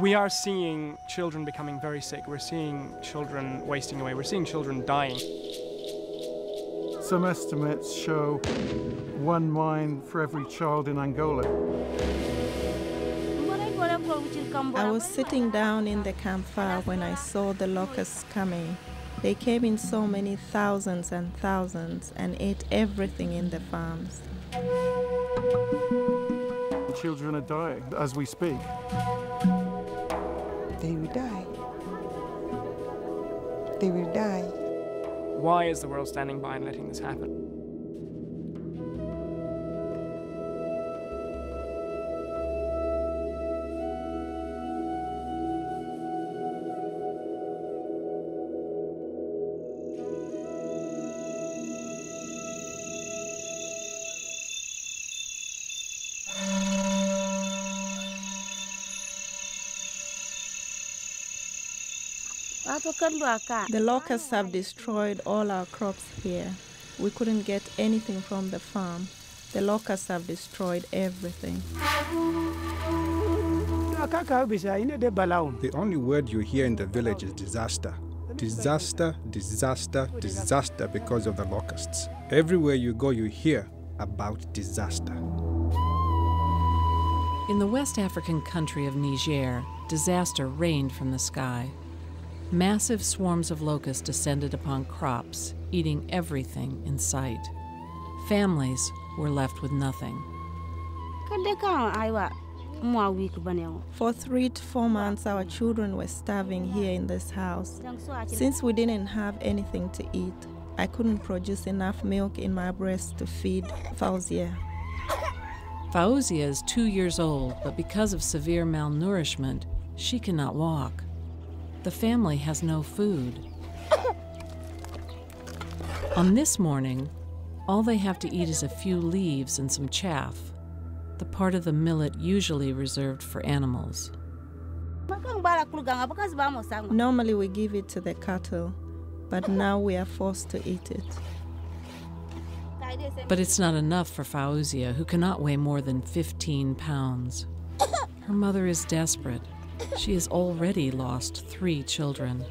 We are seeing children becoming very sick. We're seeing children wasting away. We're seeing children dying. Some estimates show 1 mine for every child in Angola. I was sitting down in the campfire when I saw the locusts coming. They came in so many thousands and thousands and ate everything in the farms. Children are dying as we speak. They will die. They will die. Why is the world standing by and letting this happen? The locusts have destroyed all our crops here. We couldn't get anything from the farm. The locusts have destroyed everything. The only word you hear in the village is disaster. Disaster, disaster, disaster because of the locusts. Everywhere you go, you hear about disaster. In the West African country of Niger, disaster rained from the sky. Massive swarms of locusts descended upon crops, eating everything in sight. Families were left with nothing. For 3 to 4 months, our children were starving here in this house. Since we didn't have anything to eat, I couldn't produce enough milk in my breast to feed Fauzia. Fauzia is 2 years old, but because of severe malnourishment, she cannot walk. The family has no food. On this morning, all they have to eat is a few leaves and some chaff, the part of the millet usually reserved for animals. Normally we give it to the cattle, but now we are forced to eat it. But it's not enough for Fauzia, who cannot weigh more than 15 pounds. Her mother is desperate. She has already lost 3 children.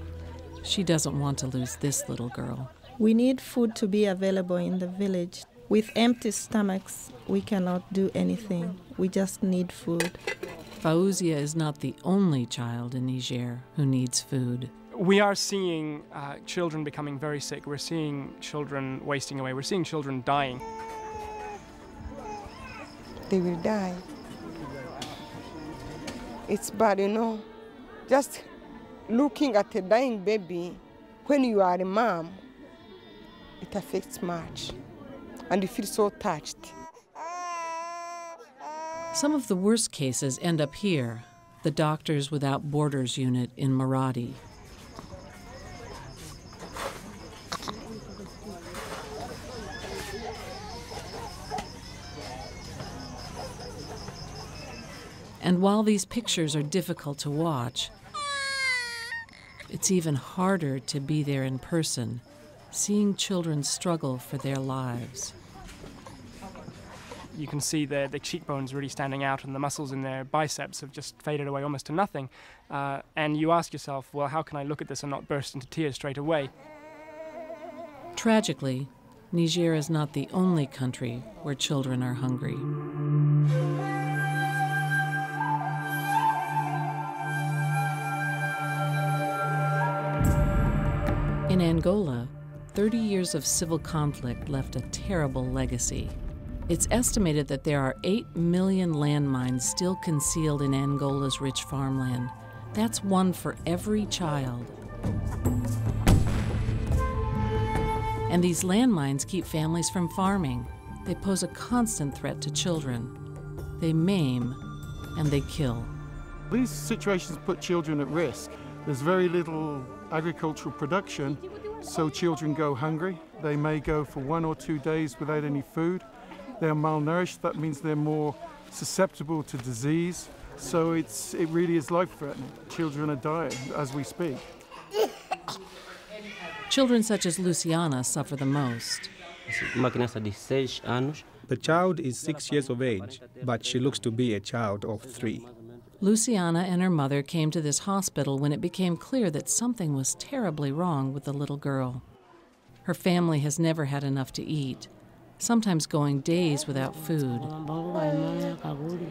She doesn't want to lose this little girl. We need food to be available in the village. With empty stomachs, we cannot do anything. We just need food. Fauzia is not the only child in Niger who needs food. We are seeing children becoming very sick. We're seeing children wasting away. We're seeing children dying. They will die. It's bad, you know. Just looking at a dying baby, when you are a mom, it affects much. And you feel so touched. Some of the worst cases end up here, the Doctors Without Borders unit in Maradi. And while these pictures are difficult to watch, it's even harder to be there in person, seeing children struggle for their lives. You can see the cheekbones really standing out and the muscles in their biceps have just faded away almost to nothing. And you ask yourself, well, how can I look at this and not burst into tears straight away? Tragically, Niger is not the only country where children are hungry. In Angola, 30 years of civil conflict left a terrible legacy. It's estimated that there are 8 million landmines still concealed in Angola's rich farmland. That's 1 for every child. And these landmines keep families from farming. They pose a constant threat to children. They maim and they kill. These situations put children at risk. There's very little agricultural production, so children go hungry. They may go for 1 or 2 days without any food. They're malnourished. That means they're more susceptible to disease. So it really is life-threatening. Children are dying as we speak. Children such as Luciana suffer the most. The child is 6 years of age, but she looks to be a child of 3. Luciana and her mother came to this hospital when it became clear that something was terribly wrong with the little girl. Her family has never had enough to eat, sometimes going days without food.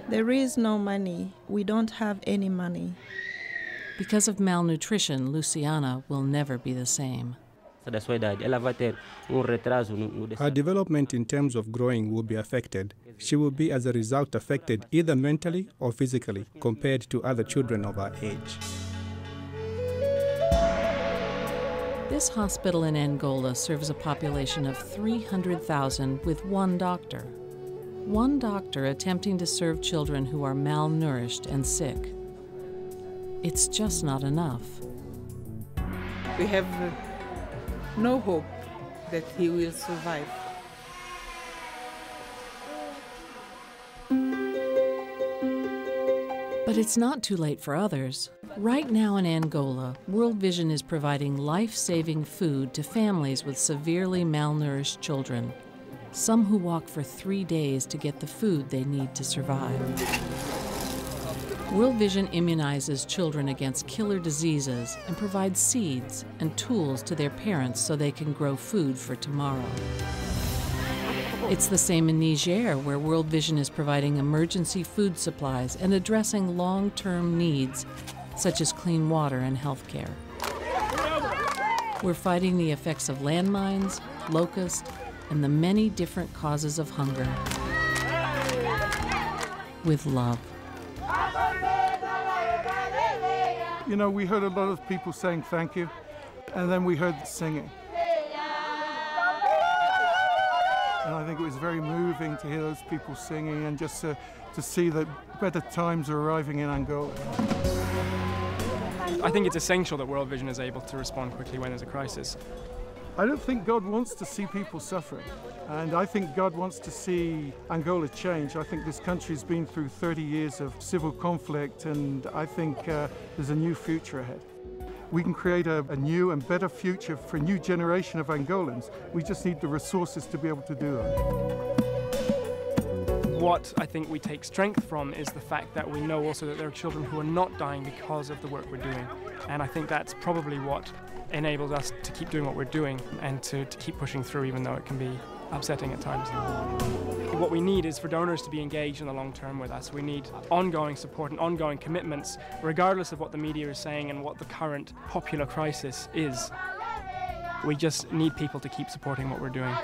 There is no money. We don't have any money. Because of malnutrition, Luciana will never be the same. Her development in terms of growing will be affected. She will be, as a result, affected either mentally or physically compared to other children of her age. This hospital in Angola serves a population of 300,000 with one doctor. One doctor attempting to serve children who are malnourished and sick. It's just not enough. We have no hope that he will survive. But it's not too late for others. Right now in Angola, World Vision is providing life-saving food to families with severely malnourished children, some who walk for 3 days to get the food they need to survive. World Vision immunizes children against killer diseases and provides seeds and tools to their parents so they can grow food for tomorrow. It's the same in Niger, where World Vision is providing emergency food supplies and addressing long-term needs, such as clean water and health care. We're fighting the effects of landmines, locusts, and the many different causes of hunger with love. You know, we heard a lot of people saying thank you, and then we heard singing. And I think it was very moving to hear those people singing and just to see that better times are arriving in Angola. I think it's essential that World Vision is able to respond quickly when there's a crisis. I don't think God wants to see people suffering, and I think God wants to see Angola change. I think this country's been through 30 years of civil conflict, and I think there's a new future ahead. We can create a new and better future for a new generation of Angolans. We just need the resources to be able to do that. What I think we take strength from is the fact that we know also that there are children who are not dying because of the work we're doing. And I think that's probably what enables us to keep doing what we're doing and to keep pushing through, even though it can be upsetting at times. What we need is for donors to be engaged in the long term with us. We need ongoing support and ongoing commitments, regardless of what the media is saying and what the current popular crisis is. We just need people to keep supporting what we're doing.